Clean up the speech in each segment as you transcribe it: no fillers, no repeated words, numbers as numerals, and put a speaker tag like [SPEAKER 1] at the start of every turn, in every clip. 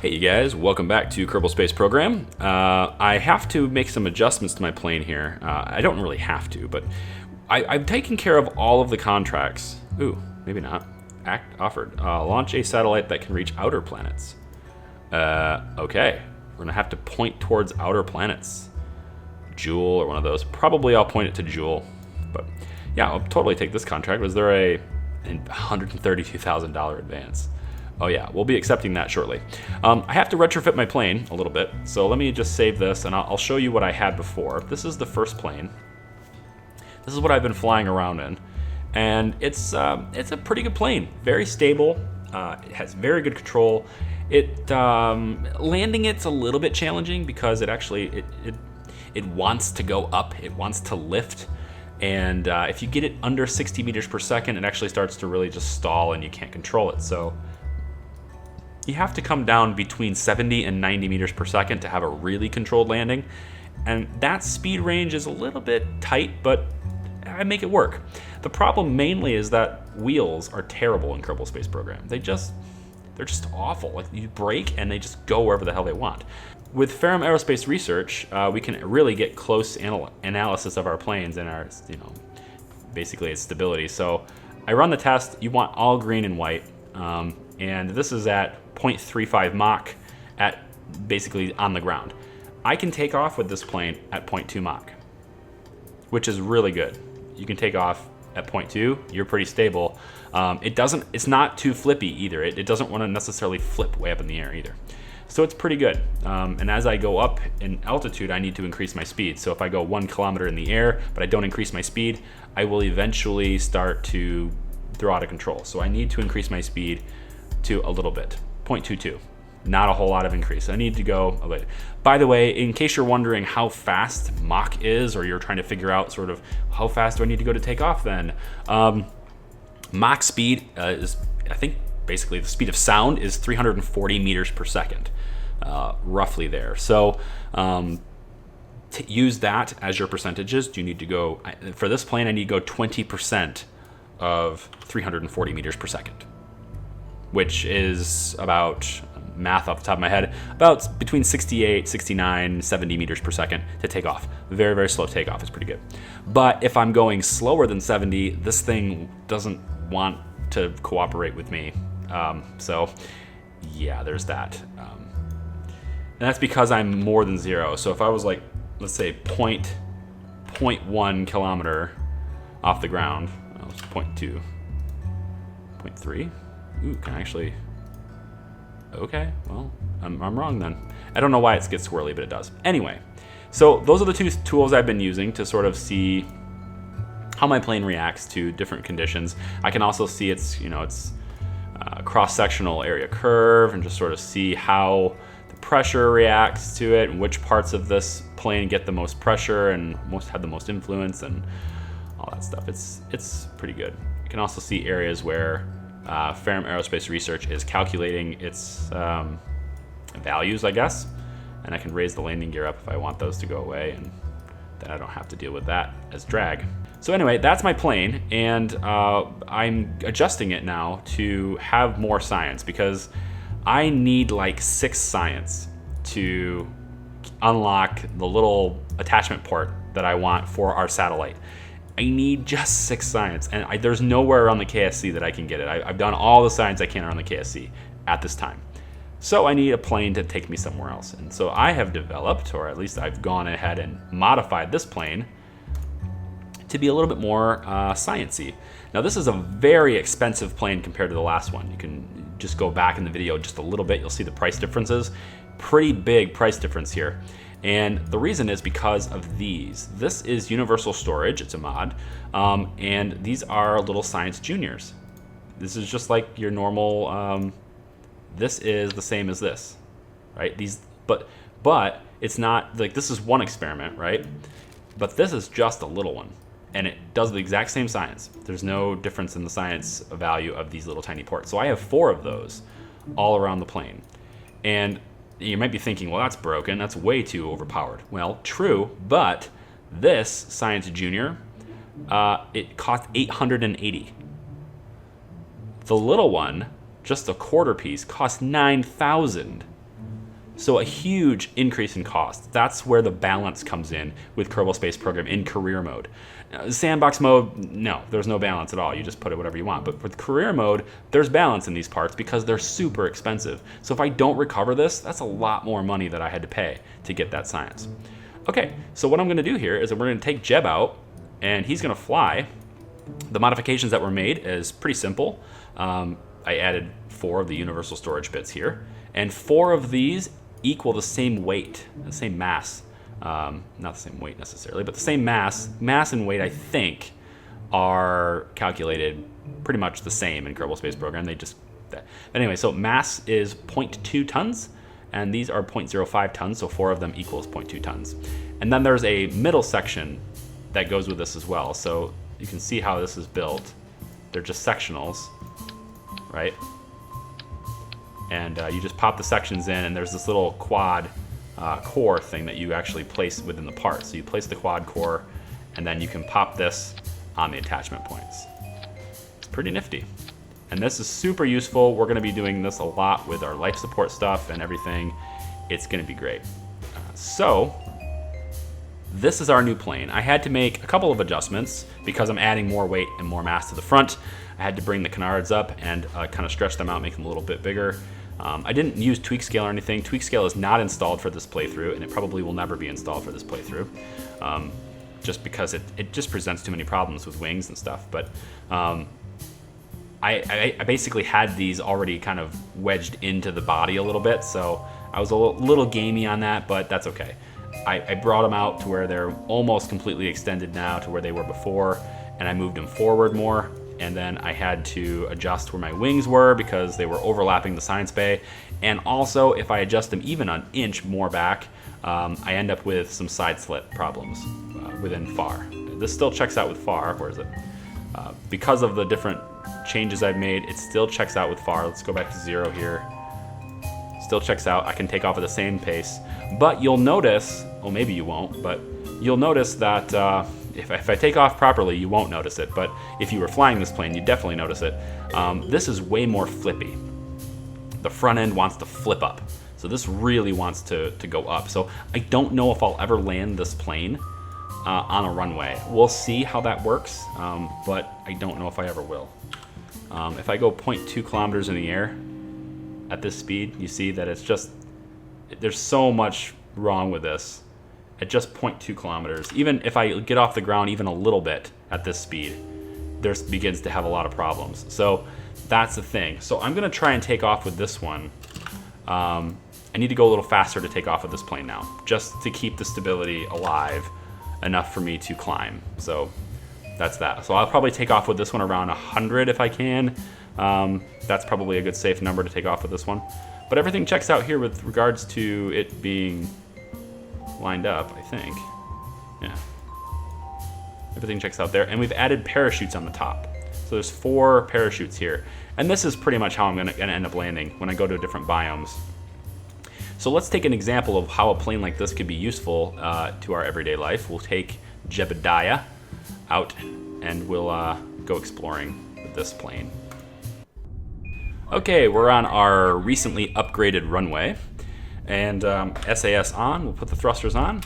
[SPEAKER 1] Hey you guys, welcome back to Kerbal Space Program. I have to make some adjustments to my plane here. I don't really have to, but I've taken care of all of the contracts. Ooh, maybe not. Offered. Launch a satellite that can reach outer planets. Okay. We're gonna have to point towards outer planets. Jewel or one of those. Probably I'll point it to Jewel. But yeah, I'll totally take this contract. Was there a $132,000 advance? Oh yeah, we'll be accepting that shortly. I have to retrofit my plane a little bit, so let me just save this and I'll show you what I had before. This is the first plane. This is what I've been flying around in, and it's a pretty good plane. Very stable. It has very good control. Landing it's a little bit challenging because it wants to go up. It wants to lift. And if you get it under 60 meters per second, it actually starts to really just stall and you can't control it. So you have to come down between 70 and 90 meters per second to have a really controlled landing. And that speed range is a little bit tight, but I make it work. The problem mainly is that wheels are terrible in Kerbal Space Program. They're just awful. Like, you brake and they just go wherever the hell they want. With Ferrum Aerospace Research, we can really get close analysis of our planes and our, basically its stability. So I run the test. You want all green and white. And this is at 0.35 Mach at basically on the ground. I can take off with this plane at 0.2 Mach, which is really good. You can take off at 0.2, you're pretty stable. It's not too flippy either. It doesn't want to necessarily flip way up in the air either. So it's pretty good. And as I go up in altitude, I need to increase my speed. So if I go 1 kilometer in the air, but I don't increase my speed, I will eventually start to throw out of control. So I need to increase my speed to a little bit, 0.22. Not a whole lot of increase. I need to go a bit. By the way, in case you're wondering how fast Mach is, or you're trying to figure out sort of how fast do I need to go to take off then, Mach speed is, I think, basically the speed of sound is 340 meters per second, roughly there. So to use that as your percentages, you need to go, for this plane, I need to go 20% of 340 meters per second, which is about, math off the top of my head, about between 68, 69, 70 meters per second to take off. Very, very slow takeoff is pretty good. But if I'm going slower than 70, this thing doesn't want to cooperate with me. So yeah, there's that. And that's because I'm more than 0. So if I was like, let's say 0.1 kilometer off the ground, well, it's 0.2, 0.3. Ooh, can I actually, okay, well, I'm wrong then. I don't know why it gets swirly, but it does. Anyway, so those are the two tools I've been using to sort of see how my plane reacts to different conditions. I can also see its cross-sectional area curve and just sort of see how the pressure reacts to it and which parts of this plane get the most pressure and have the most influence and all that stuff. It's pretty good. You can also see areas where Ferrum Aerospace Research is calculating its values, I guess, and I can raise the landing gear up if I want those to go away, and then I don't have to deal with that as drag. So anyway, that's my plane, and I'm adjusting it now to have more science because I need like 6 science to unlock the little attachment port that I want for our satellite. I need just 6 science, and there's nowhere around the KSC that I can get it. I've done all the science I can around the KSC at this time. So I need a plane to take me somewhere else. And so I have developed, or at least I've gone ahead and modified this plane to be a little bit more science-y. Now this is a very expensive plane compared to the last one. You can just go back in the video just a little bit. You'll see the price differences. Pretty big price difference here. And the reason is because of these. This is universal storage, it's a mod, and these are little science juniors. This is just like your normal, this is the same as this, right? But it's not, like, this is one experiment, right? But this is just a little one, and it does the exact same science. There's no difference in the science value of these little tiny ports. So I have 4 of those all around the plane. And you might be thinking, well, that's broken. That's way too overpowered. Well, true, but this Science Junior, it cost $880. The little one, just a quarter piece, cost $9,000. So a huge increase in cost. That's where the balance comes in with Kerbal Space Program in career mode. Sandbox mode, no, there's no balance at all. You just put it whatever you want. But with career mode, there's balance in these parts because they're super expensive. So if I don't recover this, that's a lot more money that I had to pay to get that science. Okay, so what I'm gonna do here is that we're gonna take Jeb out and he's gonna fly. The modifications that were made is pretty simple. I added 4 of the universal storage bits here, and 4 of these equal the same weight, the same mass. Not the same weight necessarily, but the same mass. Mass and weight, I think, are calculated pretty much the same in Kerbal Space Program. They just, but anyway, so mass is 0.2 tons, and these are 0.05 tons, so 4 of them equals 0.2 tons. And then there's a middle section that goes with this as well. So you can see how this is built. They're just sectionals, right? And you just pop the sections in, and there's this little quad core thing that you actually place within the part. So you place the quad core, and then you can pop this on the attachment points. It's pretty nifty. And this is super useful. We're gonna be doing this a lot with our life support stuff and everything. It's gonna be great. So this is our new plane. I had to make a couple of adjustments because I'm adding more weight and more mass to the front. I had to bring the canards up and kind of stretch them out, make them a little bit bigger. I didn't use tweak scale or anything. Tweak scale is not installed for this playthrough, and it probably will never be installed for this playthrough, just because it just presents too many problems with wings and stuff. But I basically had these already kind of wedged into the body a little bit, so I was a little gamey on that, but that's okay. I brought them out to where they're almost completely extended now to where they were before, and I moved them forward more. And then I had to adjust where my wings were because they were overlapping the science bay. And also, if I adjust them even an inch more back, I end up with some side slit problems within FAR. This still checks out with FAR. Where is it? Because of the different changes I've made, it still checks out with FAR. Let's go back to 0 here. Still checks out. I can take off at the same pace. But you'll notice, well, maybe you won't, but you'll notice that if I take off properly, you won't notice it, but if you were flying this plane, you definitely notice it. This is way more flippy. The front end wants to flip up, so this really wants to go up. So I don't know if I'll ever land this plane on a runway. We'll see how that works, but I don't know if I ever will. If I go 0.2 kilometers in the air at this speed, you see that it's just, there's so much wrong with this. At just 0.2 kilometers, even if I get off the ground even a little bit at this speed, there begins to have a lot of problems. So that's the thing. So I'm gonna try and take off with this one. I need to go a little faster to take off with this plane now, just to keep the stability alive enough for me to climb. So that's that. So I'll probably take off with this one around 100 if I can. That's probably a good safe number to take off with this one. But everything checks out here with regards to it being lined up, I think. Yeah. Everything checks out there. And we've added parachutes on the top. So there's 4 parachutes here. And this is pretty much how I'm gonna end up landing when I go to different biomes. So let's take an example of how a plane like this could be useful to our everyday life. We'll take Jebediah out and we'll go exploring with this plane. Okay, we're on our recently upgraded runway. And SAS on, we'll put the thrusters on.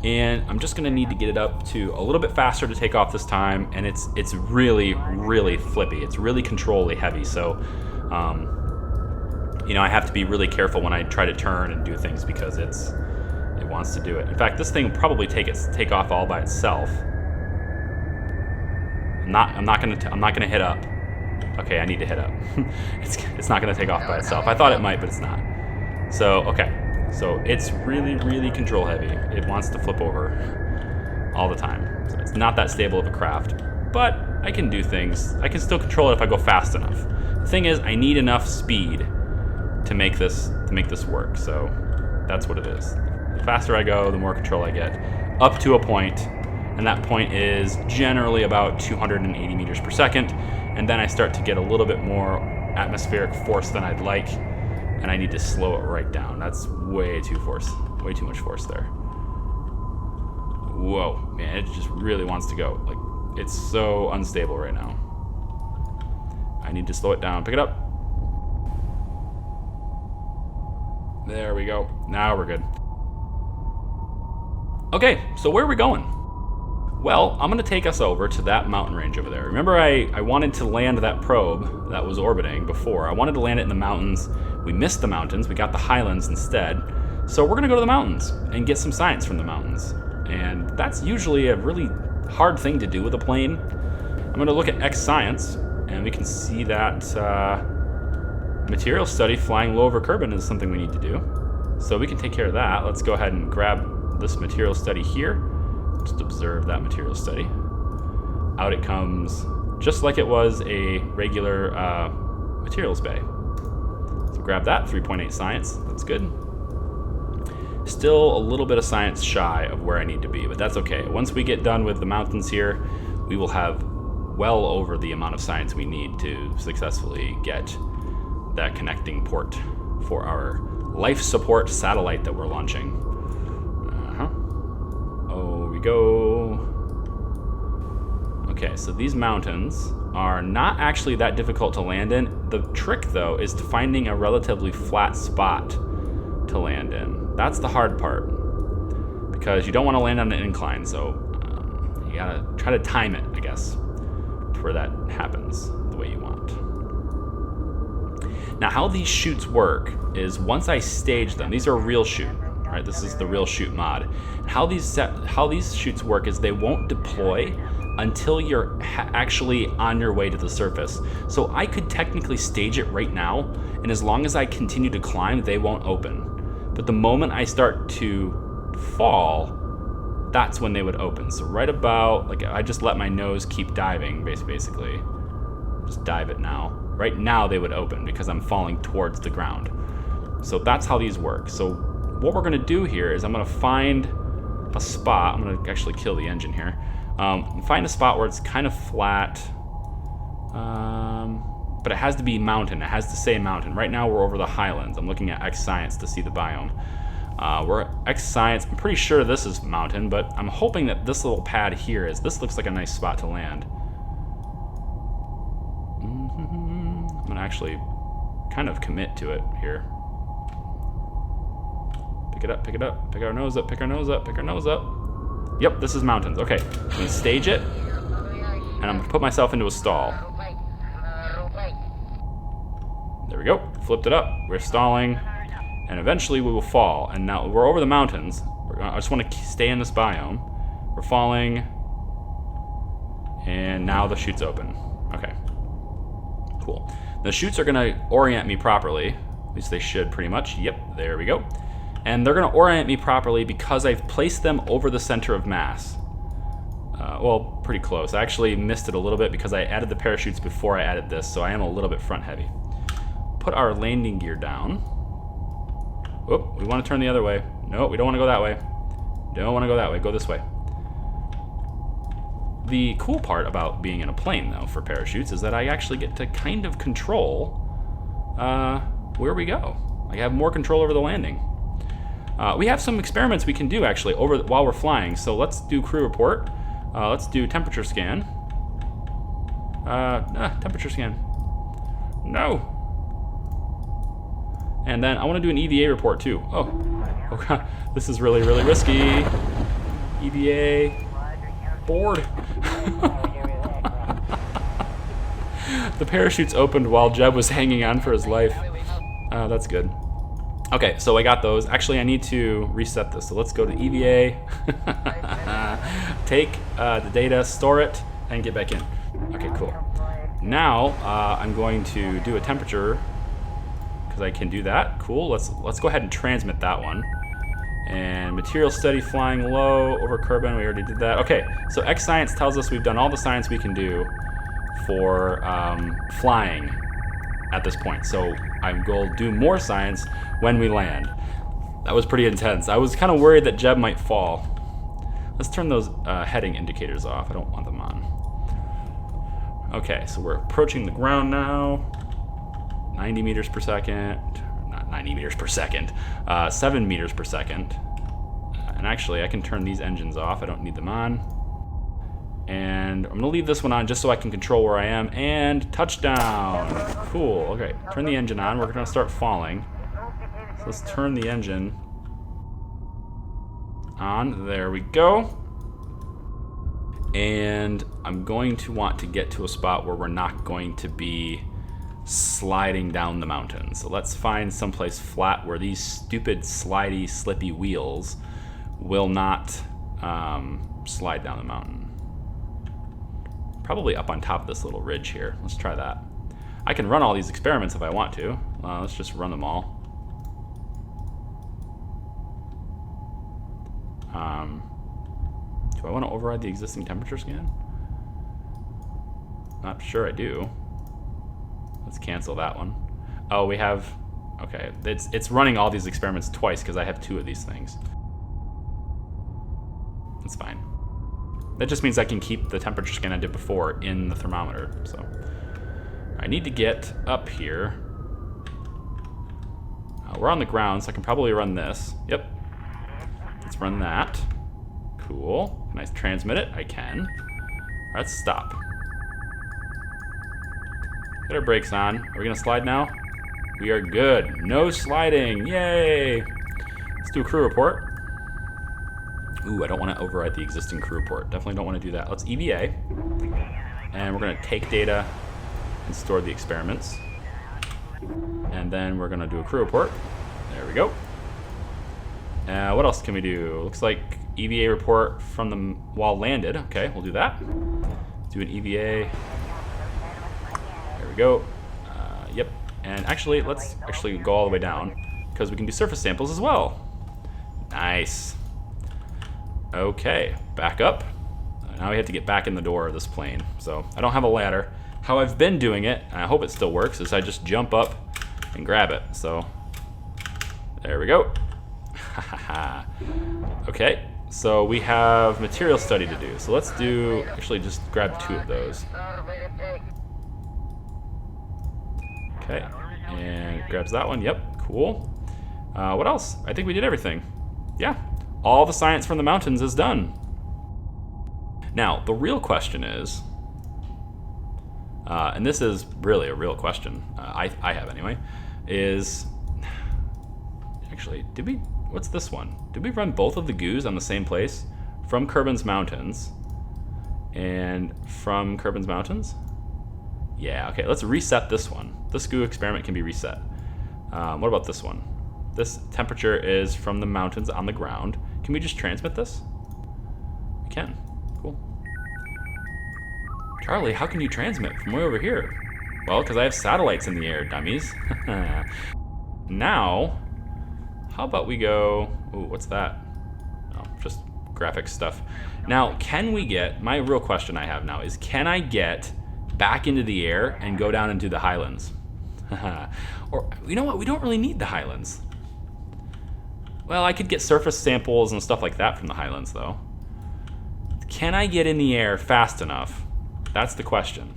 [SPEAKER 1] And I'm just gonna need to get it up to a little bit faster to take off this time. And it's really, really flippy. It's really control-y heavy. So, you know, I have to be really careful when I try to turn and do things because it wants to do it. In fact, this thing will probably take off all by itself. I'm not gonna hit up. Okay, I need to hit up. It's not gonna take off by itself. I thought it might, but it's not. So, okay, so it's really, really control heavy. It wants to flip over all the time. So it's not that stable of a craft, but I can do things. I can still control it if I go fast enough. The thing is, I need enough speed to make this work, so that's what it is. The faster I go, the more control I get, up to a point, and that point is generally about 280 meters per second, and then I start to get a little bit more atmospheric force than I'd like, and I need to slow it right down. That's way too much force there. Whoa, man, it just really wants to go. Like, it's so unstable right now. I need to slow it down, pick it up. There we go. Now we're good. Okay, so where are we going? Well, I'm gonna take us over to that mountain range over there. Remember I wanted to land that probe that was orbiting before. I wanted to land it in the mountains. We missed the mountains, we got the Highlands instead. So we're gonna go to the mountains and get some science from the mountains. And that's usually a really hard thing to do with a plane. I'm gonna look at X science, and we can see that material study flying low over Kerbin is something we need to do. So we can take care of that. Let's go ahead and grab this material study here. Just observe that material study. Out it comes, just like it was a regular materials bay. So grab that, 3.8 science, that's good. Still a little bit of science shy of where I need to be, but that's okay. Once we get done with the mountains here, we will have well over the amount of science we need to successfully get that connecting port for our life support satellite that we're launching. Oh, we go. Okay, so these mountains are not actually that difficult to land in. The trick, though, is to finding a relatively flat spot to land in. That's the hard part, because you don't want to land on an incline, so you gotta try to time it, I guess, to where that happens the way you want. Now, how these chutes work is once I stage them, these are a real chute, right? This is the real chute mod. How these chutes work is they won't deploy until you're actually on your way to the surface. So I could technically stage it right now, and as long as I continue to climb, they won't open. But the moment I start to fall, that's when they would open. So right about, like, I just let my nose keep diving, basically. Just dive it now. Right now they would open because I'm falling towards the ground. So that's how these work. So what we're gonna do here is I'm gonna find a spot. I'm gonna actually kill the engine here. Find a spot where it's kind of flat, but it has to be mountain. It has to say mountain. Right now we're over the Highlands. I'm looking at X Science to see the biome. We're at X Science. I'm pretty sure this is mountain, but I'm hoping that this little pad here is. This looks like a nice spot to land. I'm gonna actually kind of commit to it here. Pick it up, pick it up, pick our nose up, pick our nose up, pick our nose up. Yep, this is mountains. Okay, I'm gonna stage it, and I'm gonna put myself into a stall. There we go, flipped it up. We're stalling, and eventually we will fall. And now we're over the mountains. I just want to stay in this biome. We're falling, and now the chute's open. Okay, cool. The chutes are gonna orient me properly. At least they should, pretty much. Yep, there we go. And they're gonna orient me properly because I've placed them over the center of mass. Well, pretty close. I actually missed it a little bit because I added the parachutes before I added this, so I am a little bit front heavy. Put our landing gear down. Whoop, we wanna turn the other way. No, we don't wanna go that way. Don't wanna go that way, go this way. The cool part about being in a plane, though, for parachutes is that I actually get to kind of control where we go. I have more control over the landing. We have some experiments we can do, actually, while we're flying. So let's do crew report. Let's do temperature scan. Temperature scan. No. And then I want to do an EVA report, too. Oh God, this is really, really risky. EVA. Board. The parachutes opened while Jeb was hanging on for his life. That's good. Okay, so I got those. Actually, I need to reset this. So let's go to EVA, take the data, store it, and get back in. Okay, cool. Now I'm going to do a temperature because I can do that. Cool. Let's go ahead and transmit that one. And material study flying low over Kerbin. We already did that. Okay, so X Science tells us we've done all the science we can do for flying at this point. So I will do more science when we land. That was pretty intense. I was kind of worried that Jeb might fall. Let's turn those heading indicators off. I don't want them on. Okay, so we're approaching the ground now. 90 meters per second. Not 90 meters per second. 7 meters per second. And actually, I can turn these engines off. I don't need them on. And I'm gonna leave this one on just so I can control where I am. And touchdown. Cool. Okay, turn the engine on. We're gonna start falling. So let's turn the engine on. There we go. And I'm going to want to get to a spot where we're not going to be sliding down the mountain. So let's find someplace flat where these stupid slidey, slippy wheels will not slide down the mountain. Probably up on top of this little ridge here. Let's try that. I can run all these experiments if I want to. Let's just run them all. Do I want to override the existing temperature scan? Not sure I do. Let's cancel that one. Oh, we have... Okay, it's running all these experiments twice because I have 2 of these things. That's fine. That just means I can keep the temperature scan I did before in the thermometer. So I need to get up here. We're on the ground, so I can probably run this. Yep. Let's run that. Cool. Can I transmit it? I can. All right, let's stop. Get our brakes on. Are we gonna slide now? We are good. No sliding. Yay! Let's do a crew report. Ooh, I don't want to override the existing crew report. Definitely don't want to do that. Let's EVA. And we're gonna take data and store the experiments. And then we're gonna do a crew report. There we go. What else can we do? Looks like EVA report from the while landed. Okay, we'll do that. Do an EVA. There we go. Yep. And actually, let's actually go all the way down because we can do surface samples as well. Nice. Okay, back up. Now we have to get back in the door of this plane. So I don't have a ladder. How I've been doing it, and I hope it still works, is I just jump up and grab it. So there we go. Okay, so we have material study to do. So let's do, actually just grab 2 of those. Okay, and grabs that one. Yep, cool. What else? I think we did everything. Yeah, all the science from the mountains is done. Now, the real question is, and this is really a real question, I have anyway, is, actually, what's this one? Did we run both of the GOOs on the same place? From Kerbin's Mountains and from Kerbin's Mountains? Yeah, okay, let's reset this one. This GOO experiment can be reset. What about this one? This temperature is from the mountains on the ground. Can we just transmit this? We can. Cool. Charlie, how can you transmit from way over here? Well, because I have satellites in the air, dummies. Now, how about we go... Ooh, what's that? Oh, just graphics stuff. Now, can we get... My real question I have now is, can I get back into the air and go down into the Highlands? Or, you know what? We don't really need the Highlands. Well, I could get surface samples and stuff like that from the Highlands, though. Can I get in the air fast enough? That's the question.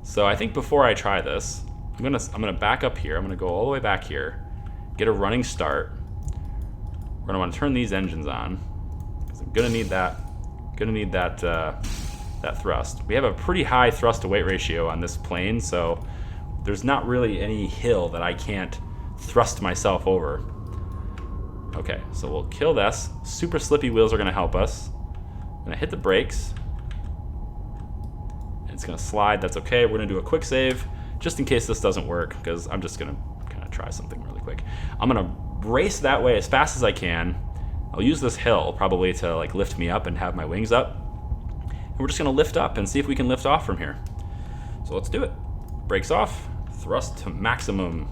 [SPEAKER 1] So I think before I try this, I'm gonna back up here. I'm gonna go all the way back here, get a running start. We're gonna want to turn these engines on because I'm gonna need that. That thrust. We have a pretty high thrust to weight ratio on this plane, so there's not really any hill that I can't thrust myself over. Okay, so we'll kill this. Super slippy wheels are gonna help us. I'm gonna hit the brakes. It's gonna slide, that's okay. We're gonna do a quick save just in case this doesn't work, because I'm just gonna kind of try something really quick. I'm gonna race that way as fast as I can. I'll use this hill probably to like lift me up and have my wings up. And we're just gonna lift up and see if we can lift off from here. So let's do it. Brakes off, thrust to maximum.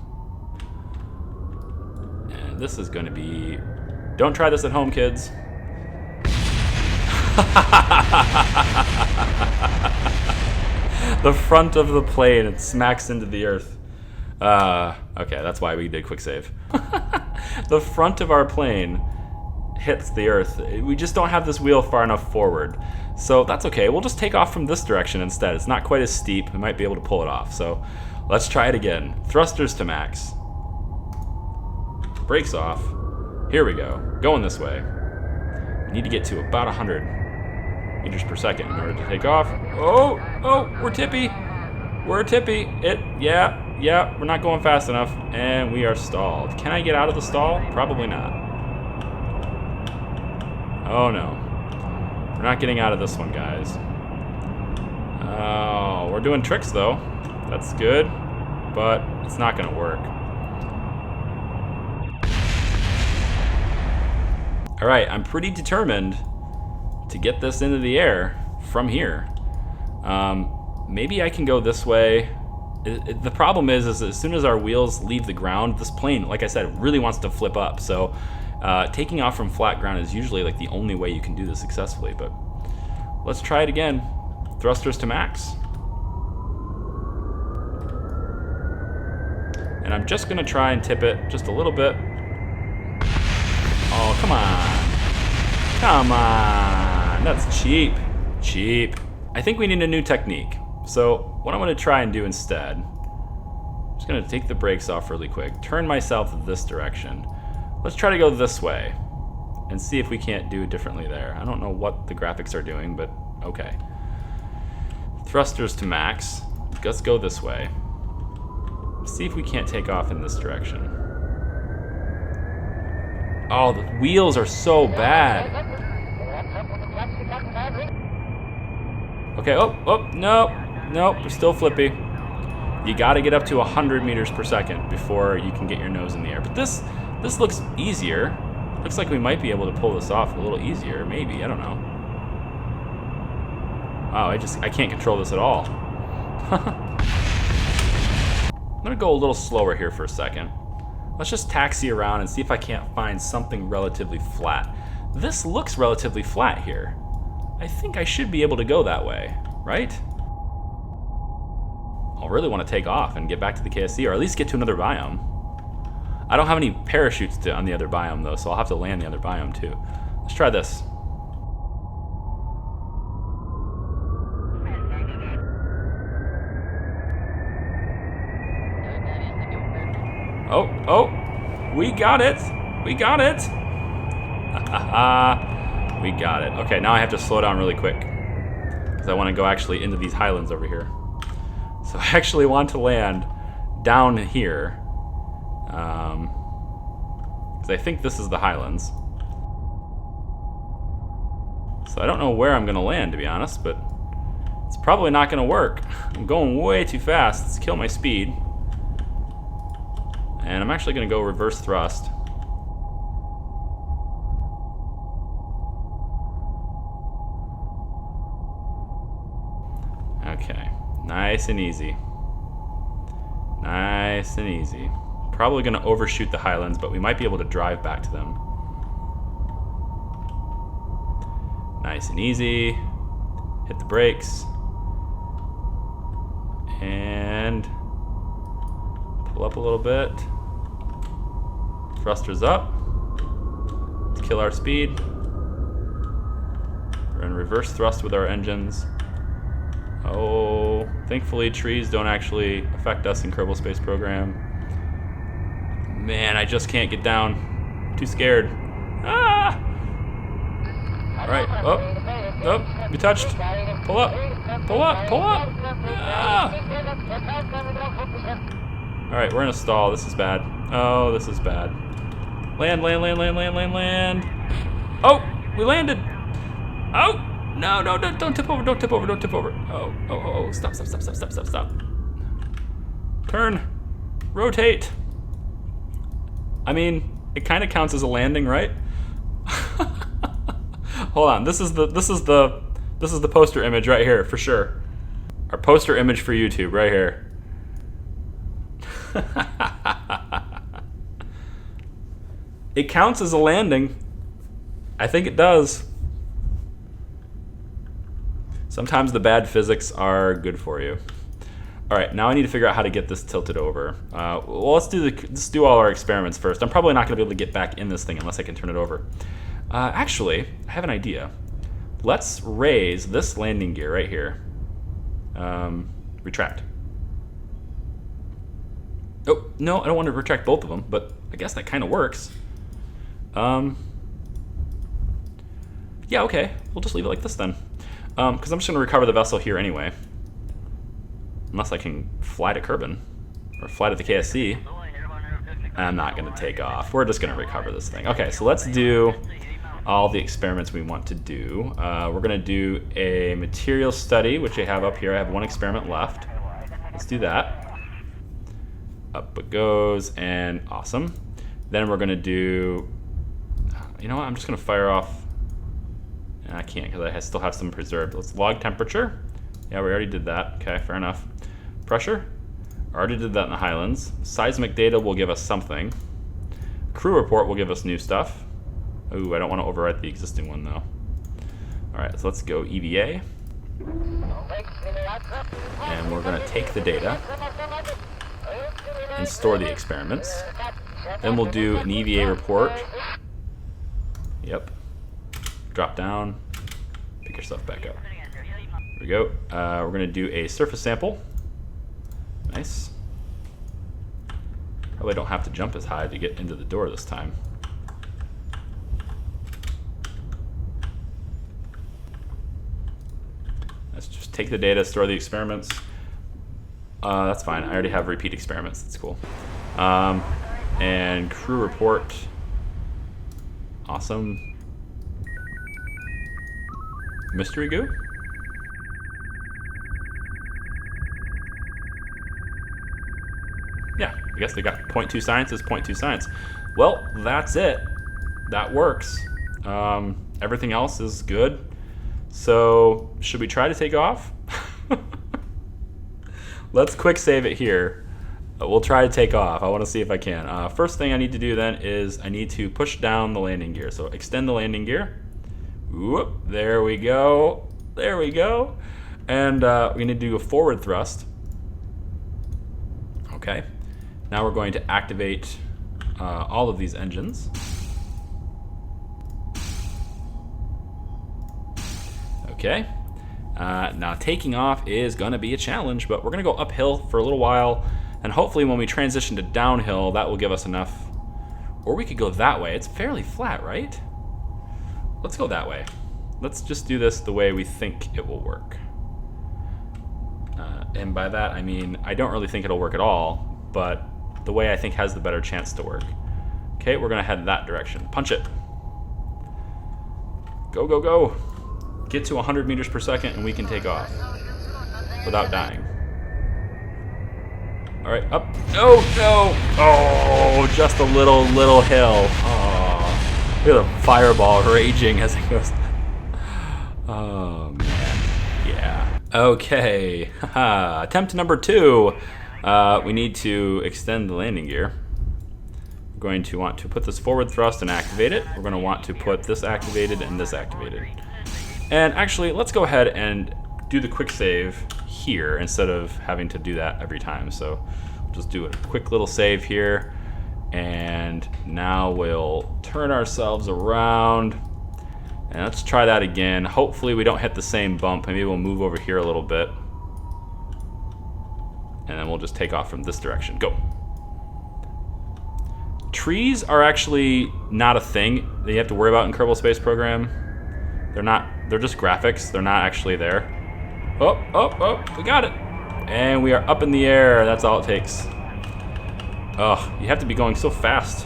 [SPEAKER 1] And this is gonna be, don't try this at home, kids. The front of the plane, it smacks into the earth. Okay, that's why we did quick save. The front of our plane hits the earth. We just don't have this wheel far enough forward. So that's okay, we'll just take off from this direction instead. It's not quite as steep, we might be able to pull it off. So let's try it again. Thrusters to max. Brakes off. Here we go, going this way. We need to get to about 100 meters per second in order to take off. Oh, we're tippy. We're tippy. Yeah, Yeah, we're not going fast enough, and we are stalled. Can I get out of the stall? Probably not. Oh no. We're not getting out of this one, guys. Oh, we're doing tricks though. That's good, but it's not gonna work. All right, I'm pretty determined to get this into the air from here. Maybe I can go this way. The problem is as soon as our wheels leave the ground, this plane, like I said, really wants to flip up. So taking off from flat ground is usually like the only way you can do this successfully, but let's try it again. Thrusters to max. And I'm just gonna try and tip it just a little bit. Oh, come on. Come on. That's cheap. Cheap. I think we need a new technique. So what I'm gonna try and do instead, I'm just gonna take the brakes off really quick, turn myself this direction. Let's try to go this way and see if we can't do it differently there. I don't know what the graphics are doing, but okay. Thrusters to max. Let's go this way. See if we can't take off in this direction. Oh, the wheels are so bad. Okay, oh, nope, we're still flippy. You gotta get up to 100 meters per second before you can get your nose in the air. But this looks easier. Looks like we might be able to pull this off a little easier, maybe, I don't know. Wow, I can't control this at all. I'm gonna go a little slower here for a second. Let's just taxi around and see if I can't find something relatively flat. This looks relatively flat here. I think I should be able to go that way, right? I'll really want to take off and get back to the KSC, or at least get to another biome. I don't have any parachutes on the other biome though, so I'll have to land the other biome too. Let's try this. Oh, we got it. We got it. We got it. Okay, now I have to slow down really quick because I want to go actually into these highlands over here. So I actually want to land down here because I think this is the highlands. So I don't know where I'm going to land, to be honest, but it's probably not going to work. I'm going way too fast. Let's kill my speed. And I'm actually going to go reverse thrust. Okay, nice and easy. Nice and easy. Probably going to overshoot the highlands, but we might be able to drive back to them. Nice and easy. Hit the brakes. And pull up a little bit. Thrusters up. Let's kill our speed. We're in reverse thrust with our engines. Oh, thankfully trees don't actually affect us in Kerbal Space Program. Man, I just can't get down. Too scared. Ah! Alright, oh, we touched. Pull up, pull up, pull up. Ah! Alright, we're in a stall. This is bad. Oh, this is bad. Land, land, land, land, land, land, land. Oh, we landed. Oh, no, don't tip over, don't tip over, don't tip over. Oh, stop. Turn, rotate. I mean, it kind of counts as a landing, right? Hold on, this is the poster image right here for sure. Our poster image for YouTube right here. It counts as a landing. I think it does. Sometimes the bad physics are good for you. All right, now I need to figure out how to get this tilted over. Well, let's do all our experiments first. I'm probably not going to be able to get back in this thing unless I can turn it over. Actually, I have an idea. Let's raise this landing gear right here. Retract. Oh, no, I don't want to retract both of them, but I guess that kind of works. Yeah, okay. We'll just leave it like this then. Because I'm just going to recover the vessel here anyway. Unless I can fly to Kerbin, or flight at the KSC. I'm not going to take off. We're just going to recover this thing. Okay, so let's do all the experiments we want to do. We're going to do a material study, which I have up here. I have one experiment left. Let's do that. Up it goes, and awesome. Then we're going to do, you know what, I'm just going to fire off. I can't because I still have some preserved. Let's log temperature. Yeah, we already did that. Okay, fair enough. Pressure. Already did that in the Highlands. Seismic data will give us something. Crew report will give us new stuff. Ooh, I don't want to overwrite the existing one though. Alright, so let's go EVA. And we're going to take the data and store the experiments. Then we'll do an EVA report. Yep. Drop down. Pick yourself back up. Here we go. We're going to do a surface sample. Nice. Probably don't have to jump as high to get into the door this time. Let's just take the data, store the experiments. That's fine. I already have repeat experiments. That's cool. And crew report. Awesome. Mystery goo? Yeah, I guess they got 0.2 science is 0.2 science. Well, that's it. That works. Everything else is good. So, should we try to take off? Let's quick save it here. We'll try to take off. I want to see if I can. First thing I need to do then is I need to push down the landing gear. So extend the landing gear. Whoop, there we go. There we go. And we need to do a forward thrust. Okay. Now we're going to activate all of these engines. Okay. Now taking off is going to be a challenge, but we're going to go uphill for a little while, and hopefully when we transition to downhill, that will give us enough. Or we could go that way. It's fairly flat, right? Let's go that way. Let's just do this the way we think it will work. And by that, I mean, I don't really think it'll work at all, but the way I think has the better chance to work. Okay, we're gonna head that direction. Punch it. Go, go, go. Get to 100 meters per second and we can take off without dying. All right, up. No, no. Oh, just a little hill. Oh, look at the fireball raging as it goes. Oh, man. Yeah. Okay. Attempt number 2. We need to extend the landing gear. We're going to want to put this forward thrust and activate it. We're going to want to put this activated and this activated. And actually, let's go ahead and do the quick save here instead of having to do that every time. So we'll just do a quick little save here. And now we'll turn ourselves around. And let's try that again. Hopefully we don't hit the same bump. Maybe we'll move over here a little bit. And then we'll just take off from this direction. Go. Trees are actually not a thing that you have to worry about in Kerbal Space Program. They're just graphics. They're not actually there. Oh, oh, oh, we got it. And we are up in the air. That's all it takes. Oh, you have to be going so fast.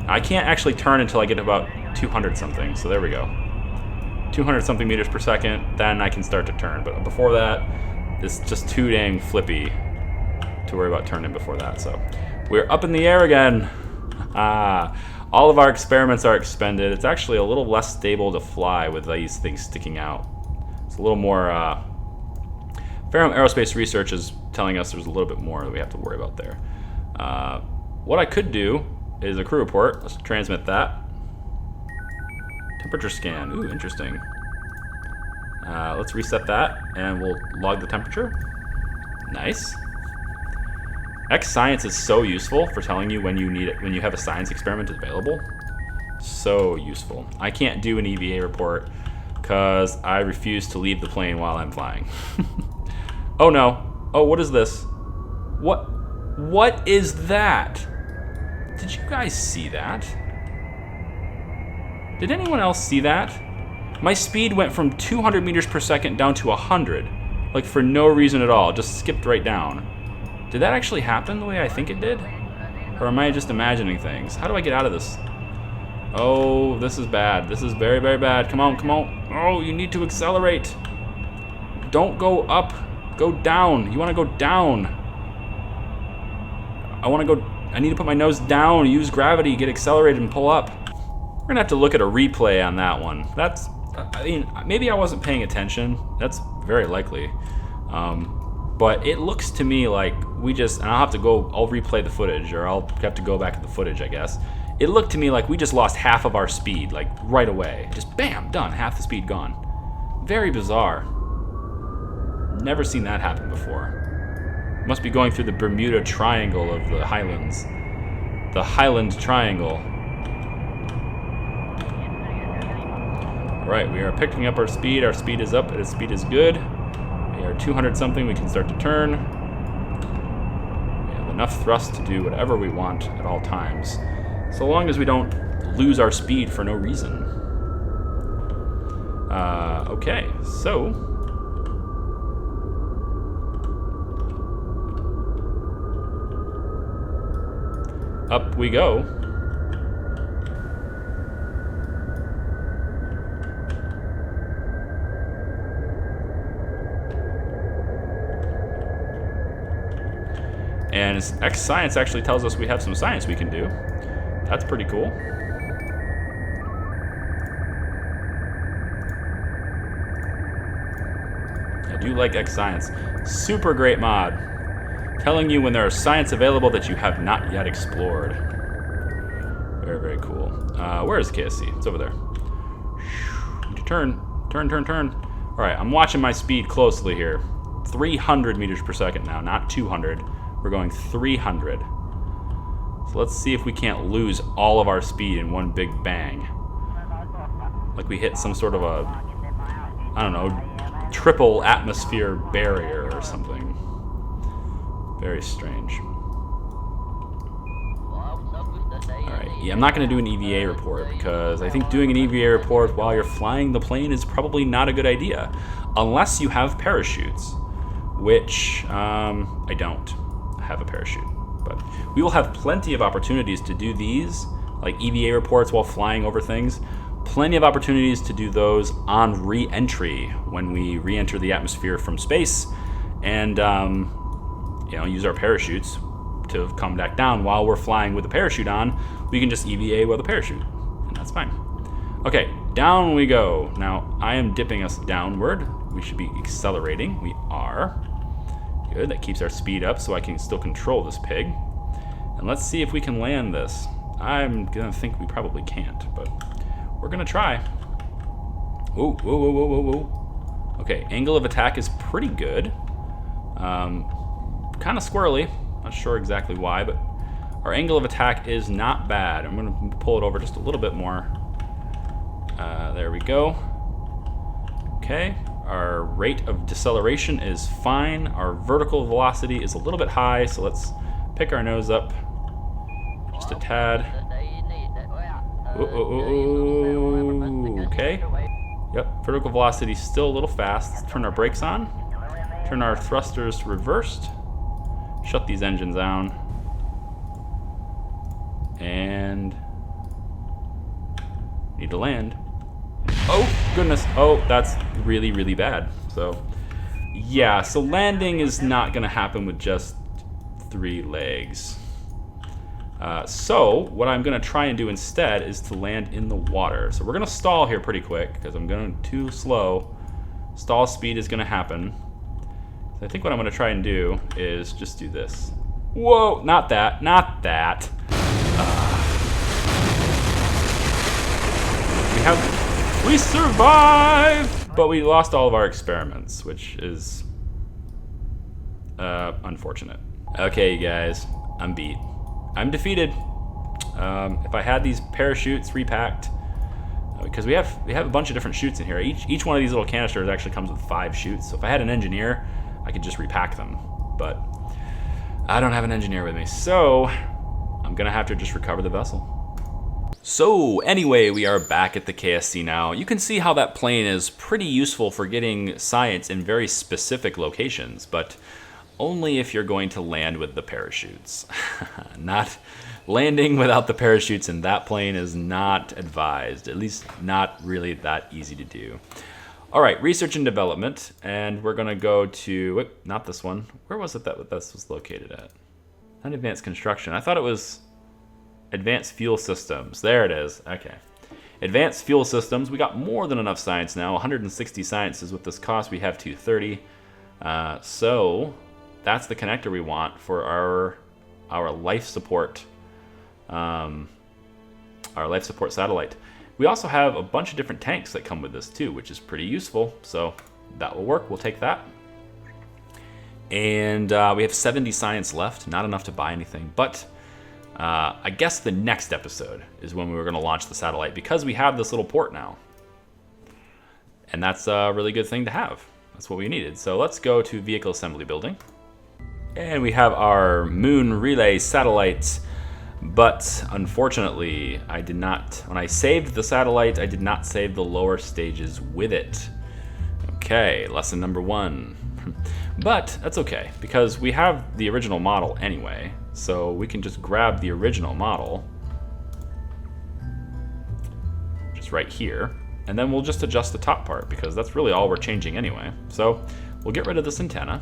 [SPEAKER 1] I can't actually turn until I get about 200 something. So there we go. 200 something meters per second. Then I can start to turn. But before that, it's just too dang flippy to worry about turning before that. So we're up in the air again. All of our experiments are expended. It's actually a little less stable to fly with these things sticking out. It's a little more, Ferrum Aerospace Research is telling us there's a little bit more that we have to worry about there. What I could do is a crew report. Let's transmit that. Temperature scan. Ooh, interesting. Let's reset that and we'll log the temperature. Nice. X Science is so useful for telling you when you need it, when you have a science experiment available. So useful. I can't do an EVA report because I refuse to leave the plane while I'm flying. Oh no. Oh, what is this? What is that? Did you guys see that? Did anyone else see that? My speed went from 200 meters per second down to 100. Like for no reason at all. Just skipped right down. Did that actually happen the way I think it did? Or am I just imagining things? How do I get out of this? Oh, this is bad. This is very, very bad. Come on, come on. Oh, you need to accelerate. Don't go up. Go down. You want to go down. I need to put my nose down, use gravity, get accelerated, and pull up. We're gonna have to look at a replay on that one. I mean, maybe I wasn't paying attention. That's very likely. But it looks to me like and I'll replay the footage, or I'll have to go back to the footage, I guess. It looked to me like we just lost half of our speed, like right away. Just bam, done, half the speed gone. Very bizarre. Never seen that happen before. Must be going through the Bermuda Triangle of the Highlands. The Highland Triangle. Alright, we are picking up our speed. Our speed is up, our speed is good. We are 200 something, we can start to turn. We have enough thrust to do whatever we want at all times. So long as we don't lose our speed for no reason. Okay, so... up we go. And X Science actually tells us we have some science we can do. That's pretty cool. I do like X Science. Super great mod. Telling you when there is science available that you have not yet explored. Very, very cool. Where is the KSC? It's over there. Turn. All right, I'm watching my speed closely here. 300 meters per second now, not 200. We're going 300. So let's see if we can't lose all of our speed in one big bang. Like we hit some sort of a, I don't know, triple atmosphere barrier or something. Very strange. Alright, yeah, I'm not going to do an EVA report because I think doing an EVA report while you're flying the plane is probably not a good idea. Unless you have parachutes, which I don't have a parachute. But we will have plenty of opportunities to do these, like EVA reports while flying over things. Plenty of opportunities to do those on re-entry when we re-enter the atmosphere from space and use our parachutes to come back down while we're flying with the parachute on. We can just EVA with a parachute, and that's fine. Okay, down we go. Now, I am dipping us downward. We should be accelerating. We are. Good, that keeps our speed up so I can still control this pig. And let's see if we can land this. I'm gonna think we probably can't, but we're gonna try. Whoa, whoa, whoa, whoa, whoa, whoa. Okay, angle of attack is pretty good. Kind of squirrely. Not sure exactly why, but our angle of attack is not bad. I'm gonna pull it over just a little bit more. There we go. Okay, our rate of deceleration is fine. Our vertical velocity is a little bit high, so let's pick our nose up just a tad. Okay. Yep, vertical velocity is still a little fast. Let's turn our brakes on. Turn our thrusters reversed. Shut these engines down. And need to land. Oh, goodness. Oh, that's really, really bad. So, yeah, so landing is not going to happen with just 3 legs. So, what I'm going to try and do instead is to land in the water. So we're going to stall here pretty quick because I'm going too slow. Stall speed is going to happen. So I think what I'm going to try and do is just do this. Whoa, not that, not that. We survived! But we lost all of our experiments, which is unfortunate. Okay, you guys, I'm beat. I'm defeated. If I had these parachutes repacked, because we have a bunch of different chutes in here. Each one of these little canisters actually comes with 5 chutes. So if I had an engineer, I could just repack them. But I don't have an engineer with me, so I'm gonna have to just recover the vessel. So anyway, we are back at the KSC now. You can see how that plane is pretty useful for getting science in very specific locations, but only if you're going to land with the parachutes. Not landing without the parachutes in that plane is not advised, at least not really that easy to do. All right, research and development, and we're gonna go to, wait, not this one. Where was it that this was located at? Not advanced construction. I thought it was advanced fuel systems. There it is, okay. Advanced fuel systems, we got more than enough science now. 160 science is what this costs. We have 230. So that's the connector we want for our life support, satellite. We also have a bunch of different tanks that come with this too, which is pretty useful. So that will work. We'll take that. And we have 70 science left. Not enough to buy anything, but I guess the next episode is when we were going to launch the satellite, because we have this little port now. And that's a really good thing to have. That's what we needed. So let's go to vehicle assembly building. And we have our moon relay satellites. But unfortunately, I did not, when I saved the satellite, I did not save the lower stages with it. Okay, lesson number 1. But that's okay, because we have the original model anyway. So we can just grab the original model, just right here, and then we'll just adjust the top part, because that's really all we're changing anyway. So we'll get rid of this antenna,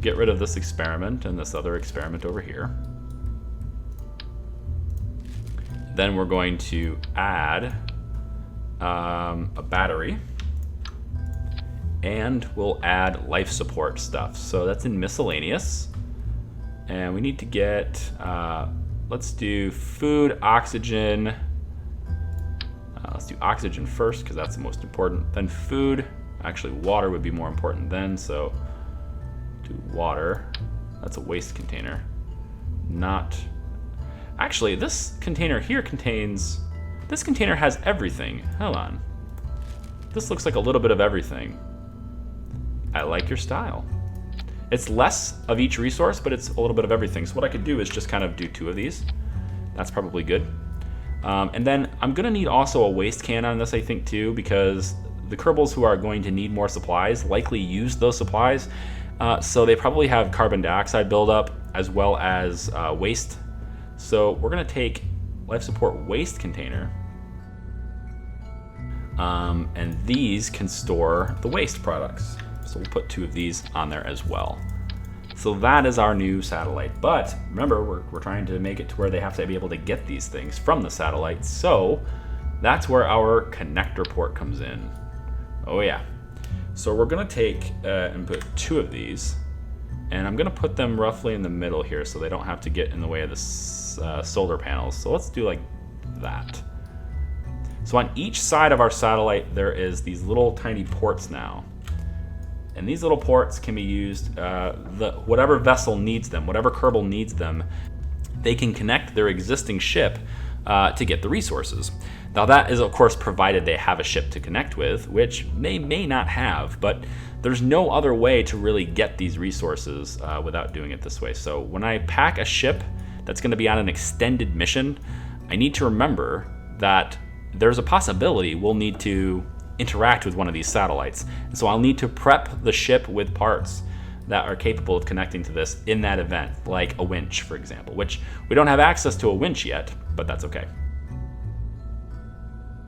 [SPEAKER 1] get rid of this experiment and this other experiment over here. Then we're going to add a battery, and we'll add life support stuff. So that's in miscellaneous, and we need to get, let's do food, oxygen. Let's do oxygen first, because that's the most important. Then food, actually water would be more important then, so do water. That's a waste container. Not, actually this container here contains, this container has everything. Hold on. This looks like a little bit of everything. I like your style. It's less of each resource, but it's a little bit of everything. So what I could do is just kind of do 2 of these. That's probably good. And then I'm gonna need also a waste can on this, I think, too, because the Kerbals who are going to need more supplies likely use those supplies. So they probably have carbon dioxide buildup as well as waste. So we're gonna take life support waste container, and these can store the waste products. So we'll put 2 of these on there as well. So that is our new satellite. But remember, we're trying to make it to where they have to be able to get these things from the satellite. So that's where our connector port comes in. Oh yeah. So we're gonna take and put 2 of these, and I'm gonna put them roughly in the middle here so they don't have to get in the way of the solar panels. So let's do like that. So on each side of our satellite, there is these little tiny ports now. And these little ports can be used, whatever vessel needs them, whatever Kerbal needs them, they can connect their existing ship to get the resources. Now that is of course provided they have a ship to connect with, which they may not have, but there's no other way to really get these resources without doing it this way. So when I pack a ship that's gonna be on an extended mission, I need to remember that there's a possibility we'll need to interact with one of these satellites. And so I'll need to prep the ship with parts that are capable of connecting to this in that event, like a winch, for example, which we don't have access to a winch yet, but that's okay.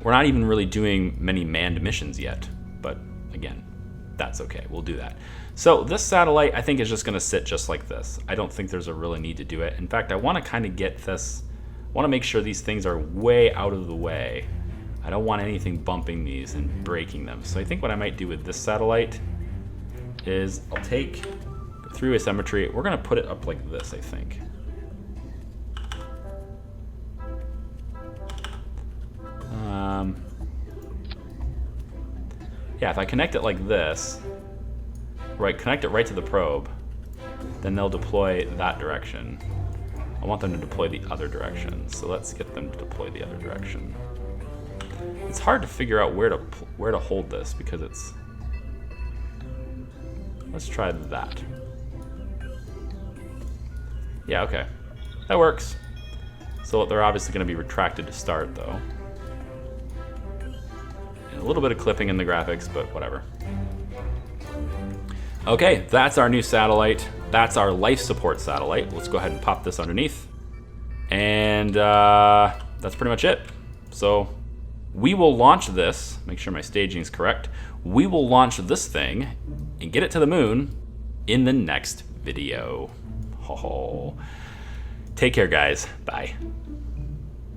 [SPEAKER 1] We're not even really doing many manned missions yet, but again, that's okay, we'll do that. So this satellite, I think, is just gonna sit just like this. I don't think there's a really need to do it. In fact, I wanna kind of get this, I wanna make sure these things are way out of the way. I don't want anything bumping these and breaking them. So I think what I might do with this satellite is I'll take through asymmetry. We're gonna put it up like this, I think. Yeah, if I connect it like this, right, connect it right to the probe, then they'll deploy that direction. I want them to deploy the other direction. So let's get them to deploy the other direction. It's hard to figure out where to hold this because it's, let's try that. Yeah, okay, that works. So they're obviously going to be retracted to start though. And a little bit of clipping in the graphics, but whatever. Okay, that's our new satellite. that's our life support satellite. Let's go ahead and pop this underneath. And that's pretty much it. So we will launch this, make sure my staging is correct. We will launch this thing and get it to the moon in the next video. Take care, guys. Bye.